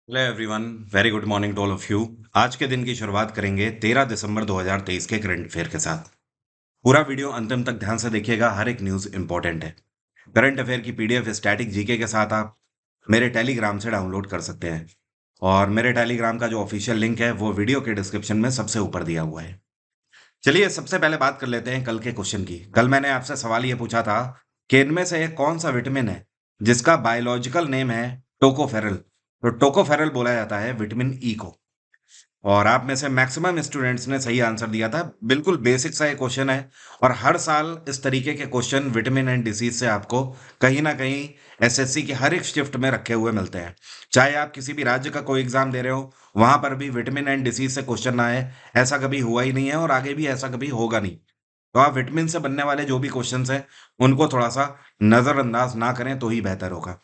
Hello everyone. Very good morning to all of you. आज के दिन की शुरुआत करेंगे 13 दिसंबर 2023 के करंट अफेयर के साथ। पूरा वीडियो अंतिम तक ध्यान से देखिएगा, हर एक न्यूज़ इंपॉर्टेंट है। करंट अफेयर की पीडीएफ स्टैटिक जीके के साथ आप मेरे टेलीग्राम से डाउनलोड कर सकते हैं। और मेरे टेलीग्राम का जो ऑफिशियल लिंक है वो वीडियो के डिस्क्रिप्शन में सबसे ऊपर दिया हुआ है। चलिए सबसे पहले बात कर लेते हैं कल के क्वेश्चन की। कल मैंने आपसे सवाल ये पूछा था कि इनमें से कौन सा विटामिन है जिसका बायोलॉजिकल नेम है टोकोफेरल। तो टोकोफेरल बोला जाता है विटामिन ई को। और आप में से मैक्सिमम स्टूडेंट्स ने सही आंसर दिया था। बिल्कुल बेसिक सा ये क्वेश्चन है। और हर साल इस तरीके के क्वेश्चन विटामिन एंड डिसीज से आपको कहीं ना कहीं एसएससी की हर एक शिफ्ट में रखे हुए मिलते हैं। चाहे आप किसी भी राज्य का कोई एग्जाम दे रहे हो, वहां पर भी विटामिन एंड डिसीज से क्वेश्चन ना आए, ऐसा कभी हुआ ही नहीं है और आगे भी ऐसा कभी होगा नहीं। तो आप विटामिन से बनने वाले जो भी क्वेश्चंस हैं उनको थोड़ा सा नजरअंदाज ना करें तो ही बेहतर होगा।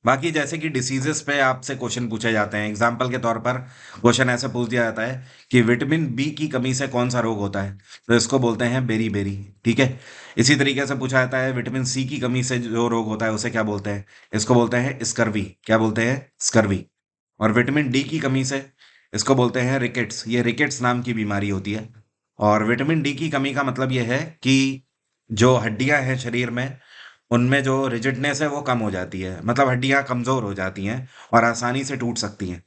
बाकी जैसे कि डिसीजेस पे आपसे क्वेश्चन पूछे जाते हैं, एग्जाम्पल के तौर पर क्वेश्चन ऐसे पूछ दिया जाता है कि विटामिन बी की कमी से कौन सा रोग होता है, तो इसको बोलते हैं बेरी बेरी। ठीक है। इसी तरीके से पूछा जाता है विटामिन सी की कमी से जो रोग होता है उसे क्या बोलते हैं, इसको बोलते हैं स्कर्वी। क्या बोलते हैं? स्कर्वी। और विटामिन डी की कमी से इसको बोलते हैं रिकेट्स। ये रिकेट्स नाम की बीमारी होती है। और विटामिन डी की कमी का मतलब ये है कि जो हड्डियां हैं शरीर में, उनमें जो रिजिडनेस है वो कम हो जाती है, मतलब हड्डियां कमजोर हो जाती हैं और आसानी से टूट सकती हैं।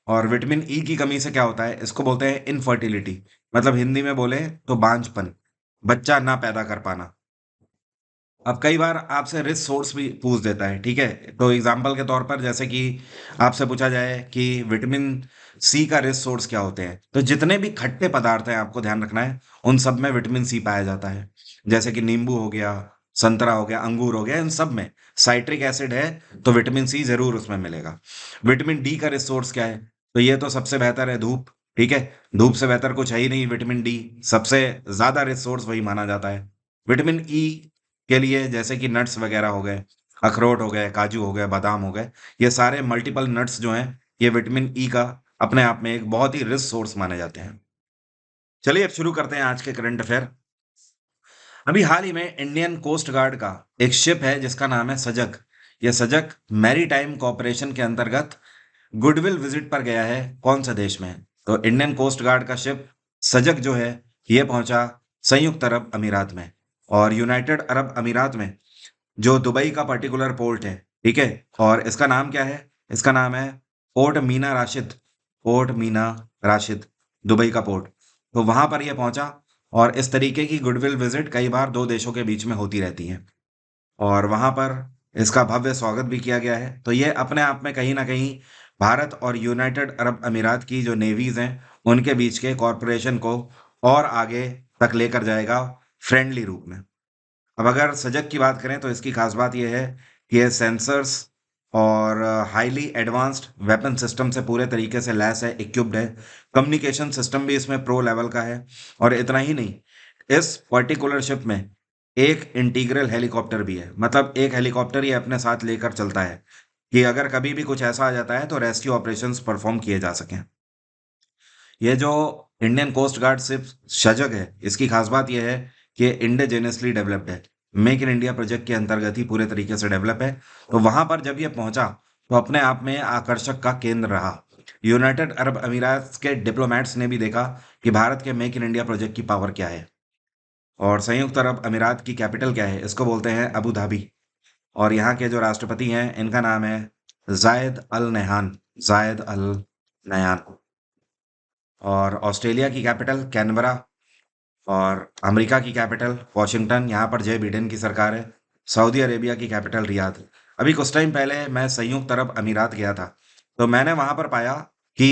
और विटामिन ई की कमी से क्या होता है, इसको बोलते हैं इनफर्टिलिटी। मतलब हिंदी में बोले तो बांझपन, बच्चा ना पैदा कर पाना। अब कई बार आपसे रिस्क सोर्स भी पूछ देता है, ठीक है। तो एग्जाम्पल के तौर पर जैसे कि आपसे पूछा जाए कि विटामिन सी का रिस्क सोर्स क्या होते हैं, तो जितने भी खट्टे पदार्थ हैं आपको ध्यान रखना है, उन सब में विटामिन सी पाया जाता है। जैसे कि नींबू हो गया, संतरा हो गया, अंगूर हो गया, इन सब में साइट्रिक एसिड है, तो विटामिन सी जरूर उसमें मिलेगा। विटामिन डी का रिस्क सोर्स क्या है? तो ये तो सबसे बेहतर है धूप। ठीक है। धूप से बेहतर कुछ है ही नहीं। विटामिन डी सबसे ज्यादा रिस्क सोर्स वही माना जाता है। विटामिन ई के लिए जैसे कि नट्स वगैरह हो गए, अखरोट हो गए, काजू हो गए, बादाम हो गए, ये सारे मल्टीपल नट्स जो हैं, ये विटामिन ई का अपने आप में एक बहुत ही रिच सोर्स माने जाते हैं। चलिए अब शुरू करते हैं आज के करंट अफेयर। अभी हाल ही में इंडियन कोस्ट गार्ड का एक शिप है जिसका नाम है सजग। यह सजग मैरी टाइम कॉरपोरेशन के अंतर्गत गुडविल विजिट पर गया है। कौन सा देश में? तो इंडियन कोस्ट गार्ड का शिप सजग जो है ये पहुंचा संयुक्त अरब अमीरात में। और यूनाइटेड अरब अमीरात में जो दुबई का पर्टिकुलर पोर्ट है, ठीक है। और इसका नाम क्या है? इसका नाम है port Meena Rashid. Port Meena Rashid, Dubai का पोर्ट। तो वहां पर यह पहुंचा। और इस तरीके की गुडविल विजिट कई बार दो देशों के बीच में होती रहती है। और वहां पर इसका भव्य स्वागत भी किया गया है। तो ये अपने आप में कहीं ना कहीं भारत और यूनाइटेड अरब अमीरात की जो नेवीज हैं उनके बीच के कॉरपोरेशन को और आगे तक लेकर जाएगा, फ्रेंडली रूप में। अब अगर सजग की बात करें तो इसकी खास बात यह है कि ये सेंसर्स और हाईली एडवांस्ड वेपन सिस्टम से पूरे तरीके से लैस है, इक्विप्ड है। कम्युनिकेशन सिस्टम भी इसमें प्रो लेवल का है। और इतना ही नहीं, इस पर्टिकुलर शिप में एक इंटीग्रल हेलीकॉप्टर भी है। मतलब एक हेलीकॉप्टर ही अपने साथ लेकर चलता है कि अगर कभी भी कुछ ऐसा आ जाता है तो रेस्क्यू ऑपरेशंस परफॉर्म किए जा सकें। ये जो इंडियन कोस्ट गार्ड शिप सजग है, इसकी खास बात यह है कि इंडिजेनियसली डेवलप्ड है। मेक इन इंडिया प्रोजेक्ट के अंतर्गत ही पूरे तरीके से डेवलप है। तो वहां पर जब ये पहुंचा तो अपने आप में आकर्षक का केंद्र रहा। यूनाइटेड अरब अमीरात के डिप्लोमेट्स ने भी देखा कि भारत के मेक इन इंडिया प्रोजेक्ट की पावर क्या है। और संयुक्त अरब अमीरात की कैपिटल क्या है? इसको बोलते हैं अबू धाबी। और यहाँ के जो राष्ट्रपति हैं इनका नाम है जायद अल नहान। जायद अल नहान। और ऑस्ट्रेलिया की कैपिटल कैनबरा। और अमेरिका की कैपिटल वॉशिंगटन, यहाँ पर जय बिडेन की सरकार है। सऊदी अरेबिया की कैपिटल रियाद। अभी कुछ टाइम पहले मैं संयुक्त अरब अमीरात गया था। तो मैंने वहां पर पाया कि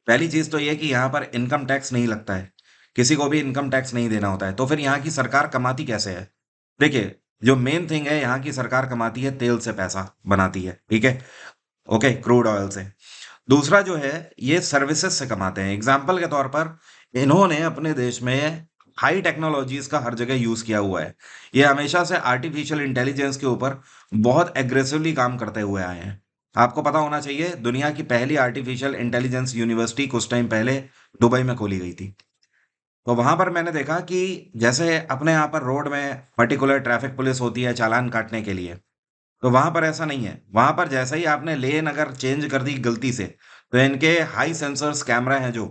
पहली चीज तो ये कि यहाँ पर इनकम टैक्स नहीं लगता है। किसी को भी इनकम टैक्स नहीं देना होता है। तो फिर यहाँ की सरकार कमाती कैसे है? देखिए, जो मेन थिंग है, यहाँ की सरकार कमाती है तेल से, पैसा बनाती है, ठीक है। ओके, क्रूड ऑयल से। दूसरा जो है, ये सर्विसेज से कमाते हैं। एग्जाम्पल के तौर पर इन्होंने अपने देश में हाई टेक्नोलॉजीज का हर जगह यूज किया हुआ है। ये हमेशा से आर्टिफिशियल इंटेलिजेंस के ऊपर बहुत एग्रेसिवली काम करते हुए आए हैं। आपको पता होना चाहिए, दुनिया की पहली आर्टिफिशियल इंटेलिजेंस यूनिवर्सिटी कुछ टाइम पहले दुबई में खोली गई थी। तो वहां पर मैंने देखा कि जैसे अपने यहाँ पर रोड में पर्टिकुलर ट्रैफिक पुलिस होती है चालान काटने के लिए, तो वहां पर ऐसा नहीं है। वहां पर जैसे ही आपने लेन अगर चेंज कर दी गलती से, तो इनके हाई सेंसर्स कैमरा हैं जो,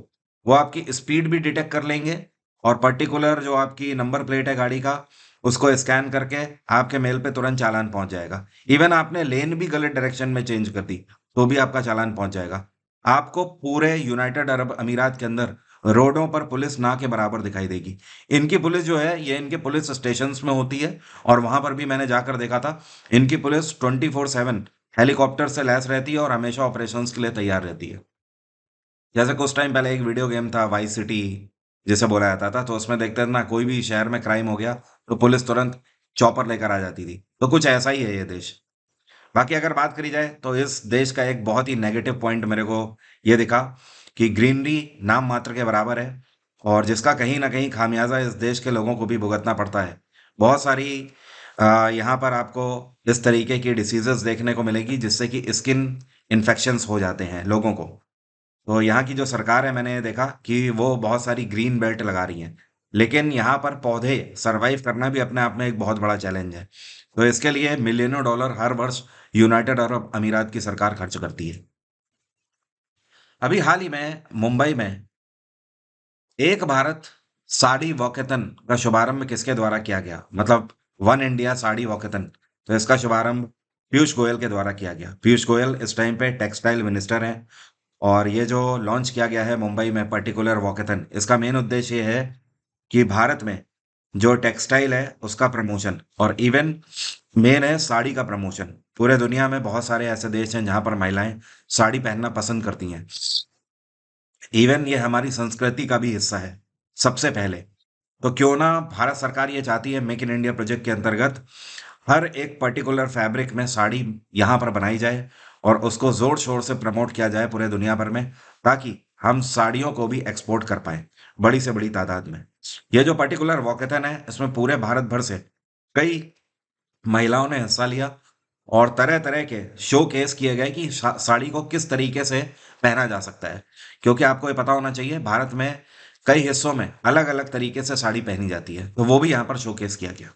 वो आपकी स्पीड भी डिटेक्ट कर लेंगे, और पर्टिकुलर जो आपकी नंबर प्लेट है गाड़ी का, उसको स्कैन करके आपके मेल पे तुरंत चालान पहुंच जाएगा। इवन आपने लेन भी गलत डायरेक्शन में चेंज कर दी, तो भी आपका चालान पहुंच जाएगा। आपको पूरे यूनाइटेड अरब अमीरात के अंदर रोडों पर पुलिस ना के बराबर दिखाई देगी। इनकी पुलिस जो है, ये इनके पुलिस स्टेशंस में होती है, और वहां पर भी मैंने जाकर देखा था। इनकी पुलिस 24/7 हेलीकॉप्टर से लैस रहती है और हमेशा ऑपरेशंस के लिए तैयार रहती है। जैसे कुछ टाइम पहले एक वीडियो गेम था वाइस सिटी, जिसे बोला जाता था, तो उसमें देखते थे ना, कोई भी शहर में क्राइम हो गया तो पुलिस तुरंत चॉपर लेकर आ जाती थी। तो कुछ ऐसा ही है ये देश। बाकी अगर बात करी जाए तो इस देश का एक बहुत ही नेगेटिव पॉइंट मेरे को ये दिखा कि ग्रीनरी नाम मात्र के बराबर है, और जिसका कहीं ना कहीं खामियाजा इस देश के लोगों को भी भुगतना पड़ता है। बहुत सारी यहाँ पर आपको इस तरीके की डिसीजेस देखने को मिलेगी, जिससे कि स्किन इन्फेक्शंस हो जाते हैं लोगों को। तो यहाँ की जो सरकार है, मैंने देखा कि वो बहुत सारी ग्रीन बेल्ट लगा रही हैं, लेकिन यहाँ पर पौधे सरवाइव करना भी अपने आप में एक बहुत बड़ा चैलेंज है। तो इसके लिए मिलियनों डॉलर हर वर्ष यूनाइटेड अरब अमीरात की सरकार खर्च करती है। अभी हाल ही में मुंबई में एक भारत साड़ी वॉकेथन का शुभारंभ किसके द्वारा किया गया, मतलब वन इंडिया साड़ी वॉकेथन। तो इसका शुभारंभ पीयूष गोयल के द्वारा किया गया। पीयूष गोयल इस टाइम पे टेक्सटाइल मिनिस्टर हैं, और ये जो लॉन्च किया गया है मुंबई में पर्टिकुलर वॉकेथन, इसका मेन उद्देश्य ये है कि भारत में जो टेक्सटाइल है उसका प्रमोशन, और इवन मेन है साड़ी का प्रमोशन। पूरे दुनिया में बहुत सारे ऐसे देश हैं जहां पर महिलाएं साड़ी पहनना पसंद करती हैं। इवन ये हमारी संस्कृति का भी हिस्सा है सबसे पहले। तो क्यों ना भारत सरकार ये चाहती है मेक इन इंडिया प्रोजेक्ट के अंतर्गत हर एक पर्टिकुलर फैब्रिक में साड़ी यहाँ पर बनाई जाए, और उसको जोर शोर से प्रमोट किया जाए पूरे दुनिया भर में, ताकि हम साड़ियों को भी एक्सपोर्ट कर पाए बड़ी से बड़ी तादाद में। ये जो पर्टिकुलर वॉकेथन है, इसमें पूरे भारत भर से कई महिलाओं ने हिस्सा लिया, और तरह तरह के शो केस किए गए कि साड़ी को किस तरीके से पहना जा सकता है। क्योंकि आपको ये पता होना चाहिए, भारत में कई हिस्सों में अलग अलग तरीके से साड़ी पहनी जाती है, तो वो भी यहाँ पर शोकेस किया गया।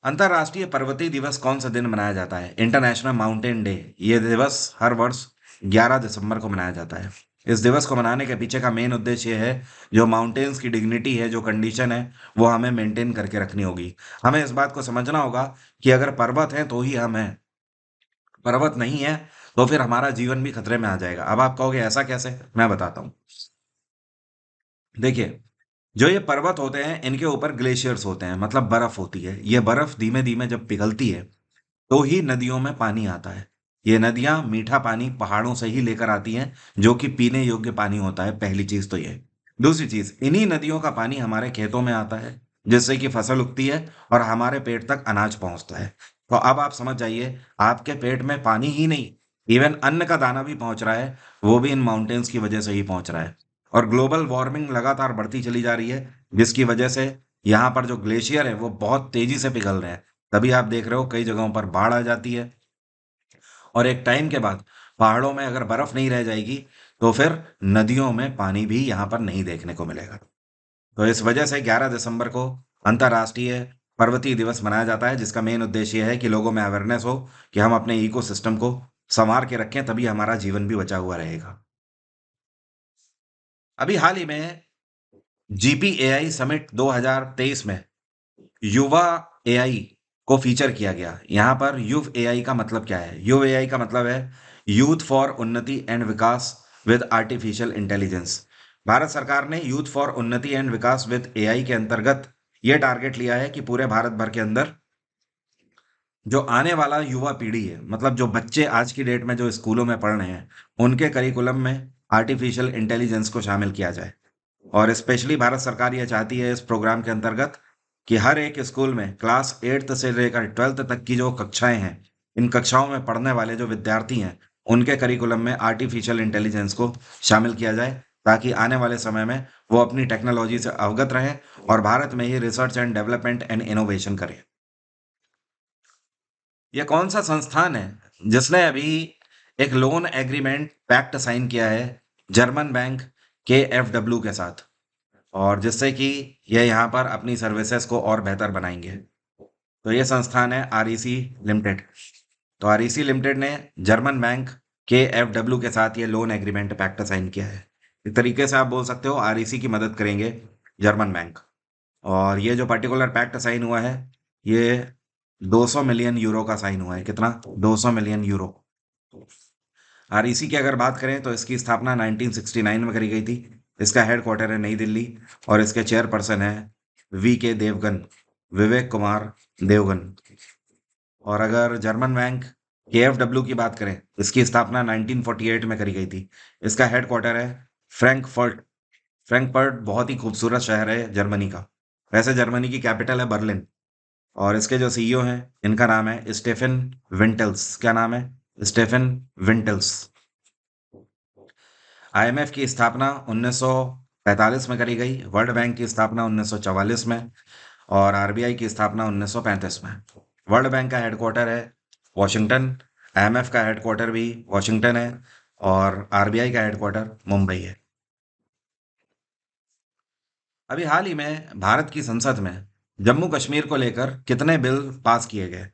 अंतर्राष्ट्रीय पर्वतीय दिवस कौन सा दिन मनाया जाता है? International mountain day. ये दिवस हर वर्ष 11 दिसंबर को मनाया जाता है। इस दिवस को मनाने के पीछे का मेन उद्देश्य ये है, जो माउंटेन्स की डिग्निटी है, जो कंडीशन है, वो हमें मेंटेन करके रखनी होगी। हमें इस बात को समझना होगा कि अगर पर्वत है तो ही हम हैं, पर्वत नहीं है तो फिर हमारा जीवन भी खतरे में आ जाएगा। अब आप कहोगे ऐसा कैसे? मैं बताता हूँ। देखिए, जो ये पर्वत होते हैं, इनके ऊपर ग्लेशियर्स होते हैं, मतलब बर्फ होती है। ये बर्फ धीमे धीमे जब पिघलती है, तो ही नदियों में पानी आता है। ये नदियां मीठा पानी पहाड़ों से ही लेकर आती हैं, जो कि पीने योग्य पानी होता है। पहली चीज तो ये। दूसरी चीज, इन्हीं नदियों का पानी हमारे खेतों में आता है, जिससे कि फसल उगती है और हमारे पेट तक अनाज पहुंचता है। तो अब आप समझ जाइए, आपके पेट में पानी ही नहीं, इवन अन्न का दाना भी पहुंच रहा है, वो भी इन माउंटेन्स की वजह से ही पहुंच रहा है। और ग्लोबल वार्मिंग लगातार बढ़ती चली जा रही है, जिसकी वजह से यहाँ पर जो ग्लेशियर है वो बहुत तेजी से पिघल रहे हैं। तभी आप देख रहे हो कई जगहों पर बाढ़ आ जाती है, और एक टाइम के बाद पहाड़ों में अगर बर्फ नहीं रह जाएगी, तो फिर नदियों में पानी भी यहाँ पर नहीं देखने को मिलेगा। तो इस वजह से 11 दिसंबर को अंतर्राष्ट्रीय पर्वतीय दिवस मनाया जाता है, जिसका मेन उद्देश्य यह है कि लोगों में अवेयरनेस हो कि हम अपने इकोसिस्टम को संवार के रखें, तभी हमारा जीवन भी बचा हुआ रहेगा। अभी हाल ही में जीपीएआई समिट 2023 में युवा एआई को फीचर किया गया। यहाँ पर युव एआई का मतलब क्या है? युव एआई का मतलब है यूथ फॉर उन्नति and Vikas with artificial intelligence. Bharat सरकार ने यूथ फॉर उन्नति एंड विकास विद एआई के अंतर्गत ये टारगेट लिया है कि पूरे भारत भर के अंदर जो आने वाला युवा पीढ़ी है, मतलब जो बच्चे आज की डेट में जो स्कूलों में पढ़ रहे हैं, उनके करिकुलम में आर्टिफिशियल इंटेलिजेंस को शामिल किया जाए। और स्पेशली भारत सरकार ये चाहती है इस प्रोग्राम के अंतर्गत कि हर एक स्कूल में क्लास 8th से लेकर 12th तक की जो कक्षाएं हैं, इन कक्षाओं में पढ़ने वाले जो विद्यार्थी हैं, उनके करिकुलम में आर्टिफिशियल इंटेलिजेंस को शामिल किया जाए, ताकि आने वाले समय में वो अपनी टेक्नोलॉजी से अवगत रहें और भारत में ही research and development and innovation करें। यह कौन सा संस्थान है जिसने अभी एक लोन एग्रीमेंट पैक्ट साइन किया है जर्मन बैंक KfW के साथ, और जिससे कि ये यहाँ पर अपनी सर्विसेज को और बेहतर बनाएंगे? तो ये संस्थान है आरईसी लिमिटेड। तो आरईसी लिमिटेड ने जर्मन बैंक KfW के साथ ये लोन एग्रीमेंट पैक्ट साइन किया है। एक तरीके से आप बोल सकते हो आरईसी की मदद करेंगे जर्मन बैंक। और ये जो पर्टिकुलर पैक्ट साइन हुआ है, ये 200 मिलियन यूरो का साइन हुआ है। कितना? 200 मिलियन यूरो। आरईसी की अगर बात करें तो इसकी स्थापना 1969 में करी गई थी। इसका हेडक्वार्टर है नई दिल्ली और इसके चेयरपर्सन है VK देवगन, विवेक कुमार देवगन। और अगर जर्मन बैंक KfW की बात करें, इसकी स्थापना 1948 में करी गई थी। इसका हेडक्वार्टर है फ्रैंकफर्ट। फ्रैंकफर्ट बहुत ही खूबसूरत शहर है जर्मनी का। वैसे जर्मनी की कैपिटल है बर्लिन। और इसके जो CEO हैं, इनका नाम है स्टेफन विंटल्स। क्या नाम है? स्टेफन विंटल्स। IMF की स्थापना 1945 में करी गई। वर्ल्ड बैंक की स्थापना 1944 में और RBI की स्थापना 1935 में। वर्ल्ड बैंक का हेडक्वार्टर है वॉशिंगटन। IMF का हेडक्वार्टर भी वॉशिंगटन है और RBI का हेडक्वार्टर मुंबई है। अभी हाल ही में भारत की संसद में जम्मू कश्मीर को लेकर कितने बिल पास किए गए?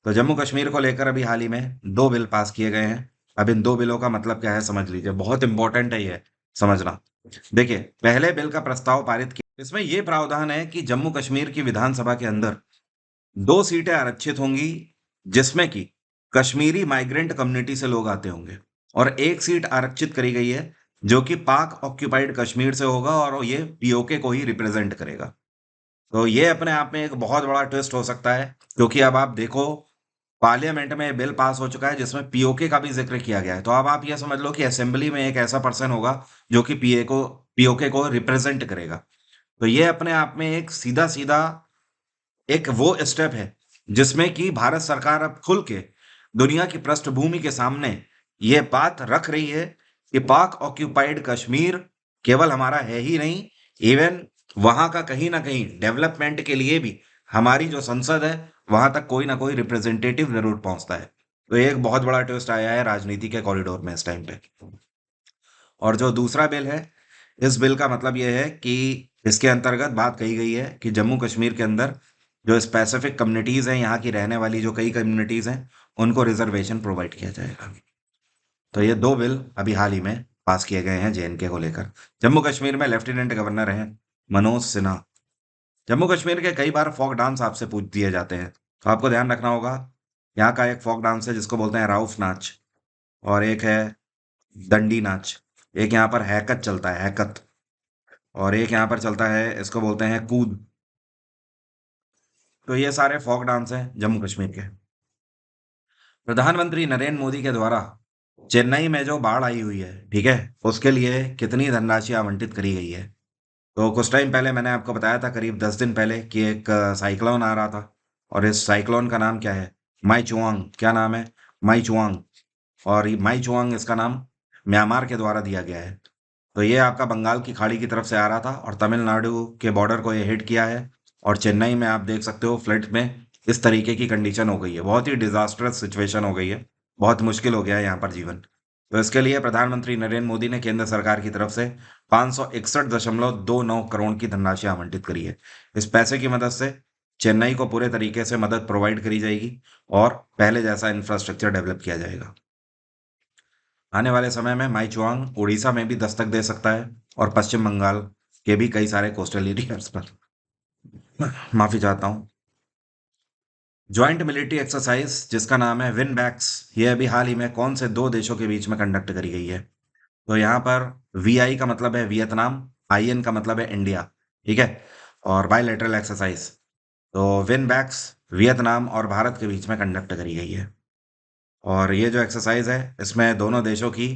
तो जम्मू कश्मीर को लेकर अभी हाल ही में 2 बिल पास किए गए हैं। अब इन 2 बिलों का मतलब क्या है समझ लीजिए, बहुत इंपॉर्टेंट है ये समझना। देखिए, पहले बिल का प्रस्ताव पारित किया, इसमें ये प्रावधान है कि जम्मू कश्मीर की विधानसभा के अंदर 2 सीटें आरक्षित होंगी, जिसमें कि कश्मीरी माइग्रेंट कम्युनिटी से लोग आते होंगे। और 1 सीट आरक्षित करी गई है जो कि पाक ऑक्यूपाइड कश्मीर से होगा और ये POK को ही रिप्रेजेंट करेगा। तो ये अपने आप में एक बहुत बड़ा ट्विस्ट हो सकता है, क्योंकि अब आप देखो पार्लियामेंट में बिल पास हो चुका है जिसमें POK का भी जिक्र किया गया है। तो अब आप ये समझ लो कि असेंबली में एक ऐसा पर्सन होगा जो कि POK को रिप्रेजेंट करेगा। तो ये अपने आप में एक सीधा सीधा एक वो स्टेप है जिसमें कि भारत सरकार अब खुल के दुनिया की पृष्ठभूमि के सामने ये बात रख रही है कि पाक ऑक्यूपाइड कश्मीर केवल हमारा है ही नहीं, इवन वहां का कहीं ना कहीं डेवलपमेंट के लिए भी हमारी जो संसद है वहां तक कोई ना कोई रिप्रेजेंटेटिव जरूर पहुंचता है। तो ये एक बहुत बड़ा ट्विस्ट आया है राजनीति के कॉरिडोर में इस टाइम पे। और जो दूसरा बिल है, इस बिल का मतलब ये है कि इसके अंतर्गत बात कही गई है कि जम्मू कश्मीर के अंदर जो स्पेसिफिक कम्युनिटीज हैं, यहाँ की रहने वाली जो कई कम्युनिटीज हैं, उनको रिजर्वेशन प्रोवाइड किया जाएगा। तो ये 2 बिल अभी हाल ही में पास किए गए हैं JNK को लेकर। जम्मू कश्मीर में लेफ्टिनेंट गवर्नर हैं मनोज सिन्हा। जम्मू कश्मीर के कई बार फोक डांस आपसे पूछ दिए जाते हैं, तो आपको ध्यान रखना होगा। यहाँ का एक फोक डांस है जिसको बोलते हैं राउफ नाच, और एक है दंडी नाच। एक यहाँ पर हैकत चलता है, हैकत। और एक यहाँ पर चलता है, इसको बोलते हैं कूद। तो ये सारे फोक डांस हैं जम्मू कश्मीर के। प्रधानमंत्री नरेंद्र मोदी के द्वारा चेन्नई में जो बाढ़ आई हुई है, ठीक है, उसके लिए कितनी धनराशि आवंटित करी गई है? तो कुछ टाइम पहले मैंने आपको बताया था, करीब 10 दिन पहले, कि एक साइक्लोन आ रहा था। और इस साइक्लोन का नाम क्या है? माई चुआंग। क्या नाम है? माई चुआंग। और ये माई चुआंग, इसका नाम म्यांमार के द्वारा दिया गया है। तो ये आपका बंगाल की खाड़ी की तरफ से आ रहा था और तमिलनाडु के बॉर्डर को ये हिट किया है। और चेन्नई में आप देख सकते हो फ्लड में इस तरीके की कंडीशन हो गई है, बहुत ही डिजास्टरस सिचुएशन हो गई है, बहुत मुश्किल हो गया है यहाँ पर जीवन। तो इसके लिए प्रधानमंत्री नरेंद्र मोदी ने केंद्र सरकार की तरफ से 561.29 करोड़ की धनराशि आवंटित करी है। इस पैसे की मदद से चेन्नई को पूरे तरीके से मदद प्रोवाइड करी जाएगी और पहले जैसा इंफ्रास्ट्रक्चर डेवलप किया जाएगा। आने वाले समय में माईचुआंग उड़ीसा में भी दस्तक दे सकता है और पश्चिम बंगाल के भी कई सारे कोस्टल एरियाज पर। माफी चाहता हूँ। ज्वाइंट मिलिट्री एक्सरसाइज जिसका नाम है विन बैक्स, ये अभी हाल ही में कौन से 2 देशों के बीच में कंडक्ट करी गई है? तो यहाँ पर VI का मतलब है वियतनाम, IN का मतलब है इंडिया, ठीक है, और बायलैटरल एक्सरसाइज। तो विन बैक्स वियतनाम और भारत के बीच में कंडक्ट करी गई है। और ये जो एक्सरसाइज है इसमें दोनों देशों की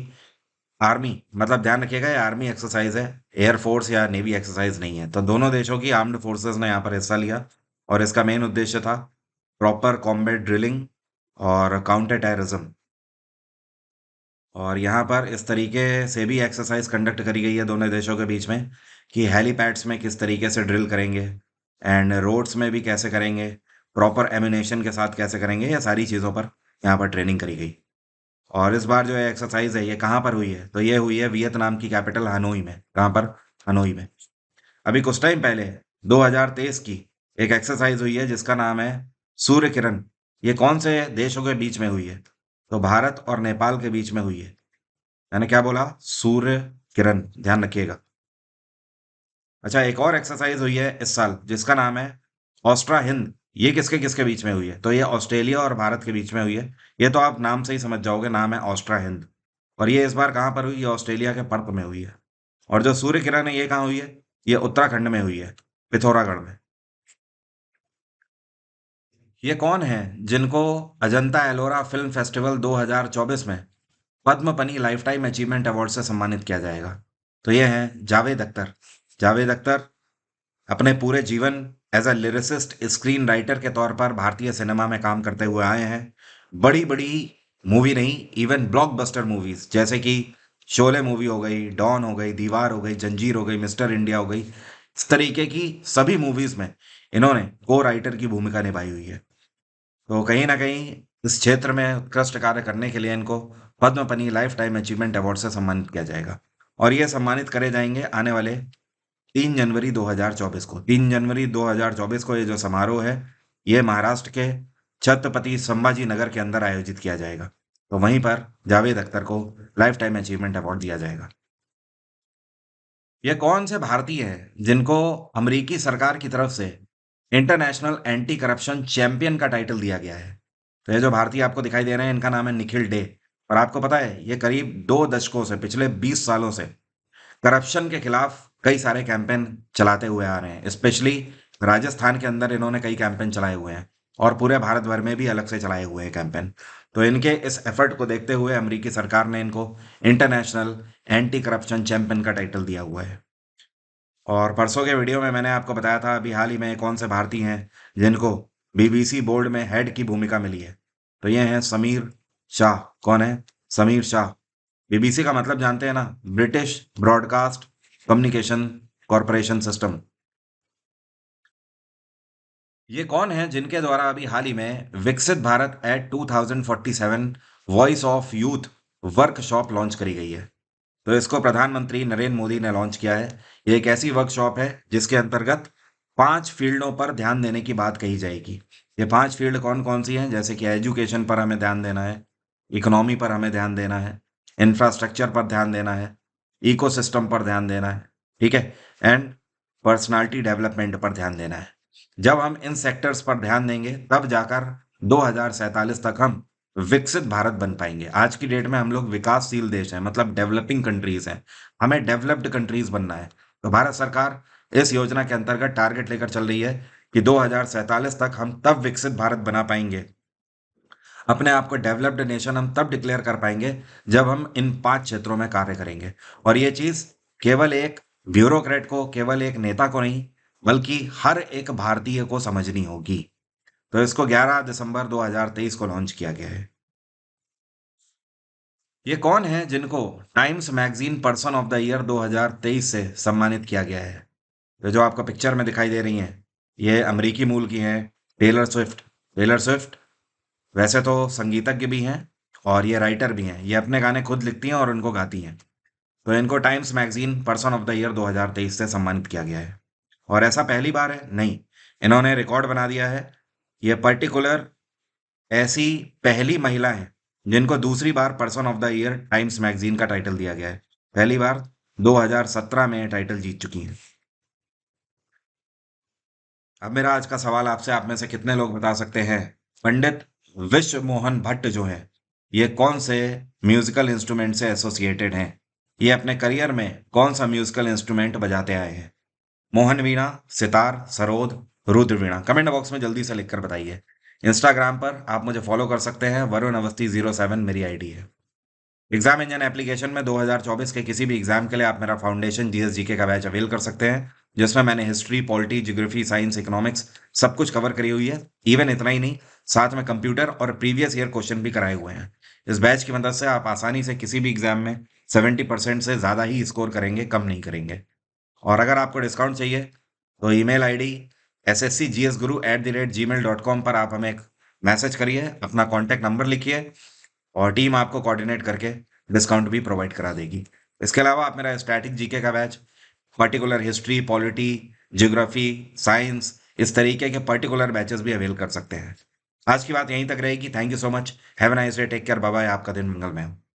आर्मी, मतलब ध्यान रखिएगा ये आर्मी एक्सरसाइज है, एयरफोर्स या नेवी एक्सरसाइज नहीं है। तो दोनों देशों की आर्म्ड फोर्सेस ने यहाँ पर हिस्सा लिया और इसका मेन उद्देश्य था प्रॉपर कॉम्बैट ड्रिलिंग और काउंटर टेररिज्म। और यहाँ पर इस तरीके से भी एक्सरसाइज कंडक्ट करी गई है दोनों देशों के बीच में कि हेलीपैड्स में किस तरीके से ड्रिल करेंगे एंड रोड्स में भी कैसे करेंगे, प्रॉपर एम्यूनेशन के साथ कैसे करेंगे, ये सारी चीज़ों पर यहाँ पर ट्रेनिंग करी गई। और इस बार जो एक्सरसाइज है ये कहाँ पर हुई है? तो ये हुई है वियतनाम की कैपिटल हनोई में। कहाँ पर? हनोई में। अभी कुछ टाइम पहले 2023 की एक एक्सरसाइज हुई है जिसका नाम है सूर्य किरण ये कौन से देशों के बीच में हुई है? तो भारत और नेपाल के बीच में हुई है। मैंने क्या बोला? सूर्य किरण, ध्यान रखिएगा। अच्छा, एक और एक्सरसाइज हुई है इस साल जिसका नाम है ऑस्ट्रा हिंद। ये किसके किसके बीच में हुई है? तो ये ऑस्ट्रेलिया और भारत के बीच में हुई है। ये तो आप नाम से ही समझ जाओगे, नाम है ऑस्ट्रा हिंद। और ये इस बार कहाँ पर हुई? ये ऑस्ट्रेलिया के पर्थ में हुई है। और जो सूर्य किरण है ये कहाँ हुई है? ये उत्तराखंड में हुई है, पिथौरागढ़ में। ये कौन है जिनको अजंता एलोरा फिल्म फेस्टिवल 2024 में पद्म पनी लाइफ टाइम अचीवमेंट अवार्ड से सम्मानित किया जाएगा? तो ये हैं जावेद अख्तर। जावेद अख्तर अपने पूरे जीवन as a lyricist, screen writer के तौर पर भारतीय सिनेमा में काम करते हुए आए हैं। बड़ी बड़ी मूवी नहीं, इवन ब्लॉकबस्टर मूवीज जैसे कि शोले मूवी हो गई, डॉन हो गई, दीवार हो गई, जंजीर हो गई, मिस्टर इंडिया हो गई, इस तरीके की सभी मूवीज में इन्होंने को राइटर की भूमिका निभाई हुई है। तो कहीं ना कहीं इस क्षेत्र में उत्कृष्ट कार्य करने के लिए इनको पद्म पनी लाइफ टाइम अचीवमेंट अवार्ड से सम्मानित किया जाएगा। और ये सम्मानित करे जाएंगे आने वाले 3 जनवरी 2024 को। 3 जनवरी 2024 को ये जो समारोह है, ये महाराष्ट्र के छत्रपति संभाजी नगर के अंदर आयोजित किया जाएगा। तो वहीं पर जावेद अख्तर को लाइफ टाइम अचीवमेंट अवार्ड दिया जाएगा। ये कौन से भारतीय हैं जिनको अमेरिकी सरकार की तरफ से इंटरनेशनल एंटी करप्शन चैंपियन का टाइटल दिया गया है? तो ये जो भारतीय आपको दिखाई दे रहे हैं इनका नाम है निखिल डे। और आपको पता है ये करीब 2 दशकों से, पिछले 20 सालों से करप्शन के खिलाफ कई सारे कैंपेन चलाते हुए आ रहे हैं। स्पेशली राजस्थान के अंदर इन्होंने कई कैंपेन चलाए हुए हैं और पूरे भारत भर में भी अलग से चलाए हुए हैं कैंपेन। तो इनके इस एफर्ट को देखते हुए अमेरिकी सरकार ने इनको इंटरनेशनल एंटी करप्शन चैंपियन का टाइटल दिया हुआ है। और परसों के वीडियो में मैंने आपको बताया था अभी हाल ही में कौन से भारतीय हैं जिनको बीबीसी बोर्ड में हेड की भूमिका मिली है। तो ये हैं समीर शाह। कौन है? समीर शाह। बीबीसी का मतलब जानते हैं ना? British broadcast communication corporation system. ये कौन है जिनके द्वारा अभी हाल ही में विकसित Bharat at 2047 voice of youth workshop launch करी गई है? तो इसको प्रधानमंत्री नरेंद्र मोदी ने लॉन्च किया है। ये एक ऐसी वर्कशॉप है जिसके अंतर्गत 5 फील्डों पर ध्यान देने की बात कही जाएगी। ये 5 फील्ड कौन कौन सी हैं? जैसे कि एजुकेशन पर हमें ध्यान देना है, इकोनॉमी पर हमें ध्यान देना है, इंफ्रास्ट्रक्चर पर ध्यान देना है, इकोसिस्टम पर ध्यान देना है, ठीक है, एंड पर्सनालिटी डेवलपमेंट पर ध्यान देना है। जब हम इन सेक्टर्स पर ध्यान देंगे तब जाकर 2047 तक हम विकसित भारत बन पाएंगे। आज की डेट में हम लोग विकासशील देश हैं, मतलब डेवलपिंग कंट्रीज हैं। हमें डेवलप्ड कंट्रीज बनना है। तो भारत सरकार इस योजना के अंतर्गत टारगेट लेकर चल रही है कि 2047 तक हम तब विकसित भारत बना पाएंगे, अपने आप को डेवलप्ड नेशन हम तब डिक्लेयर कर पाएंगे जब हम इन 5 क्षेत्रों में कार्य करेंगे। और ये चीज केवल एक ब्यूरोक्रेट को, केवल एक नेता को नहीं, बल्कि हर एक भारतीय को समझनी होगी। तो इसको 11 दिसंबर 2023 को लॉन्च किया गया है। ये कौन है जिनको times magazine person of the year 2023 से सम्मानित किया गया है? तो जो आपको पिक्चर में दिखाई दे रही हैं, ये अमेरिकी मूल की हैं, टेलर स्विफ्ट। टेलर स्विफ्ट वैसे तो संगीतज्ञ भी हैं और ये राइटर भी हैं। ये अपने गाने खुद लिखती हैं और उनको गाती हैं। तो इनको times magazine person of the year 2023 से सम्मानित किया गया है। और ऐसा पहली बार है नहीं, इन्होंने रिकॉर्ड बना दिया है। ये पर्टिकुलर ऐसी पहली महिला है जिनको दूसरी बार person of the year Times magazine का टाइटल दिया गया है। पहली बार 2017 में ये टाइटल जीत चुकी हैं। अब मेरा आज का सवाल आपसे, आप में से कितने लोग बता सकते हैं पंडित विश्व मोहन भट्ट जो है ये कौन से म्यूजिकल इंस्ट्रूमेंट से एसोसिएटेड हैं? ये अपने करियर में कौन सा म्यूजिकल इंस्ट्रूमेंट बजाते आए हैं? मोहन वीणा, सितार, सरोद, रुद्र वीणा। कमेंट बॉक्स में जल्दी से लिखकर बताइए। इंस्टाग्राम पर आप मुझे फॉलो कर सकते हैं, वरुण अवस्थी 07 मेरी आईडी है। एग्जाम इंजन एप्लीकेशन में 2024 के किसी भी एग्जाम के लिए आप मेरा फाउंडेशन जीएस जीके का बैच अवेल कर सकते हैं, जिसमें मैंने history, polity, geography, science, economics सब कुछ कवर करी हुई है। इवन इतना ही नहीं, साथ में कंप्यूटर और प्रीवियस ईयर क्वेश्चन भी कराए हुए हैं। इस बैच की मदद से आप आसानी से किसी भी एग्जाम में 70% से ज़्यादा ही स्कोर करेंगे, कम नहीं करेंगे। और अगर आपको डिस्काउंट चाहिए तो ईमेल आईडी sscgsguru@gmail.com पर आप हमें एक मैसेज करिए, अपना कॉन्टैक्ट नंबर लिखिए और टीम आपको कोऑर्डिनेट करके डिस्काउंट भी प्रोवाइड करा देगी। इसके अलावा आप मेरा स्टैटिक जीके का batch, particular history, polity, geography, science, इस तरीके के पर्टिकुलर बैचेस भी अवेल कर सकते हैं। आज की बात यहीं तक रहेगी। Thank you so much. Have a nice day. Take care. Bye bye. आपका दिन मंगलमय हो।